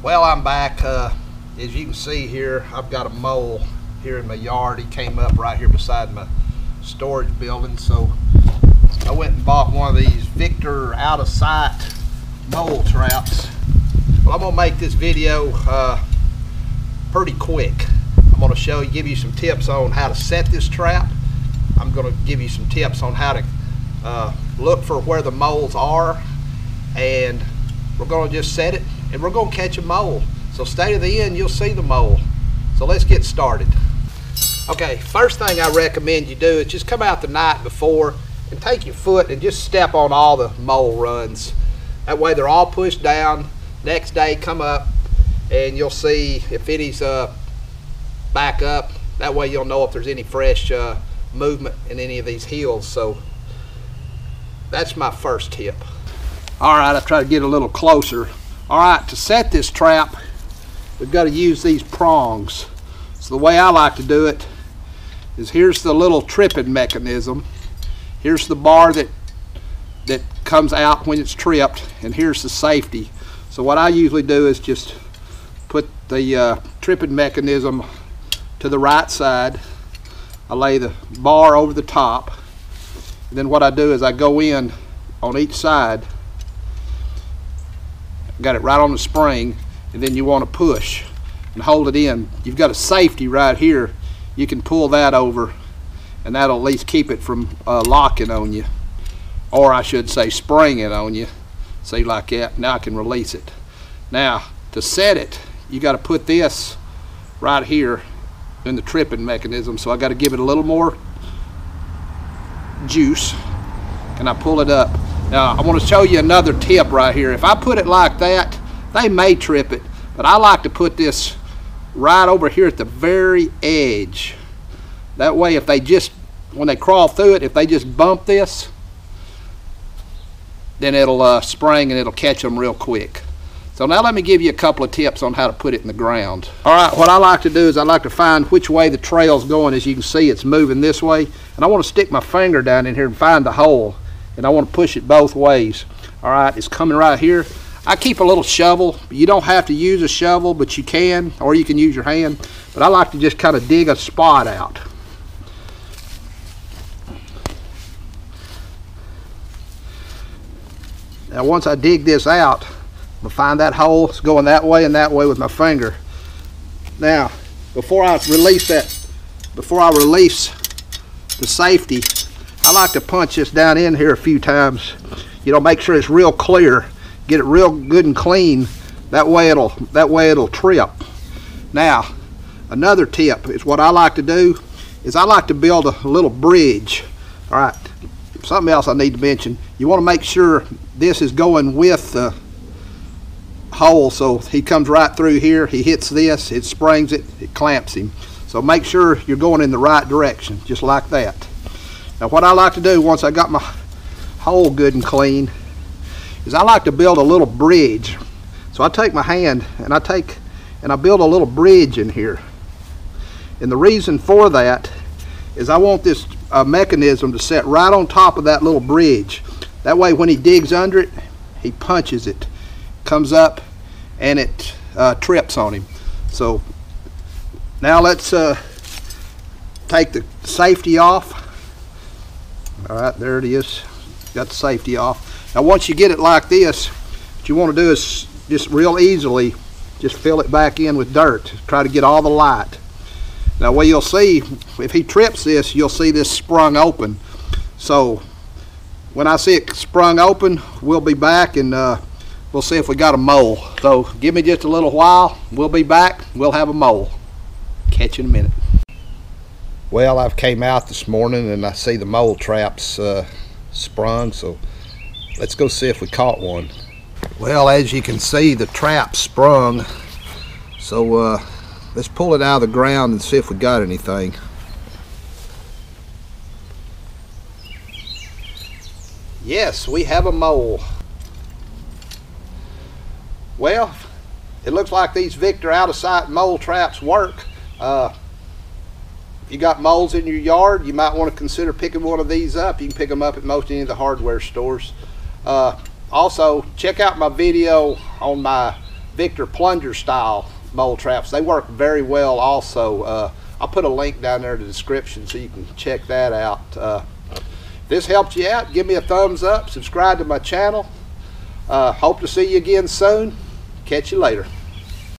Well, I'm back. As you can see here, I've got a mole here in my yard. He came up right here beside my storage building, so I went and bought one of these Victor out of sight mole traps. Well, I'm gonna make this video pretty quick. I'm gonna give you some tips on how to set this trap. I'm gonna give you some tips on how to look for where the moles are, and we're gonna just set it and we're gonna catch a mole. So stay to the end, you'll see the mole. So let's get started. Okay, first thing I recommend you do is just come out the night before and take your foot and just step on all the mole runs. That way they're all pushed down. Next day come up and you'll see if any's back up. That way you'll know if there's any fresh movement in any of these heels. So that's my first tip. All right, I'll try to get a little closer. All right, to set this trap, we've got to use these prongs. So the way I like to do it is, here's the little tripping mechanism. Here's the bar that comes out when it's tripped, and here's the safety. So what I usually do is just put the tripping mechanism to the right side. I lay the bar over the top, and then what I do is I go in on each side. Got it right on the spring, and then you want to push and hold it in. You've got a safety right here. You can pull that over, and that'll at least keep it from locking on you, or I should say springing on you. See, like that. Now I can release it. Now to set it, you got to put this right here in the tripping mechanism. So I got to give it a little more juice, and I pull it up. Now I want to show you another tip right here. If I put it like that, they may trip it, but I like to put this right over here at the very edge. That way if they just, when they crawl through it, if they just bump this, then it'll spring and it'll catch them real quick. So now let me give you a couple of tips on how to put it in the ground. All right, what I like to do is I like to find which way the trail's going. As you can see, it's moving this way, and I want to stick my finger down in here and find the hole, and I want to push it both ways. All right, it's coming right here. I keep a little shovel. You don't have to use a shovel, but you can, or you can use your hand. But I like to just kind of dig a spot out. Now once I dig this out, I'm gonna find that hole. It's going that way and that way with my finger. Now, before I release the safety, I like to punch this down in here a few times. You know, make sure it's real clear. Get it real good and clean. That way it'll trip. Now, another tip is what I like to do is I like to build a little bridge. All right, something else I need to mention. You want to make sure this is going with the hole, so he comes right through here. He hits this, it springs it, it clamps him. So make sure you're going in the right direction, just like that. Now what I like to do once I got my hole good and clean is I like to build a little bridge. So I take my hand and I build a little bridge in here. And the reason for that is I want this mechanism to set right on top of that little bridge. That way when he digs under it, he punches it, comes up, and it trips on him. So now let's take the safety off. All right, there it is. Got the safety off. Now once you get it like this, what you want to do is just real easily just fill it back in with dirt. Try to get all the light. Now what you'll see, if he trips this, you'll see this sprung open. So when I see it sprung open, we'll be back and we'll see if we got a mole. So give me just a little while. We'll be back. We'll have a mole. Catch you in a minute. Well, I've came out this morning and I see the mole traps sprung, so let's go see if we caught one. Well, as you can see, the trap sprung, so let's pull it out of the ground and see if we got anything. Yes, we have a mole. Well, it looks like these Victor out of sight mole traps work. If you got moles in your yard, you might want to consider picking one of these up. You can pick them up at most any of the hardware stores. Also, check out my video on my Victor plunger style mole traps. They work very well also. I'll put a link down there in the description so you can check that out. If this helped you out, give me a thumbs up, subscribe to my channel. Hope to see you again soon. Catch you later.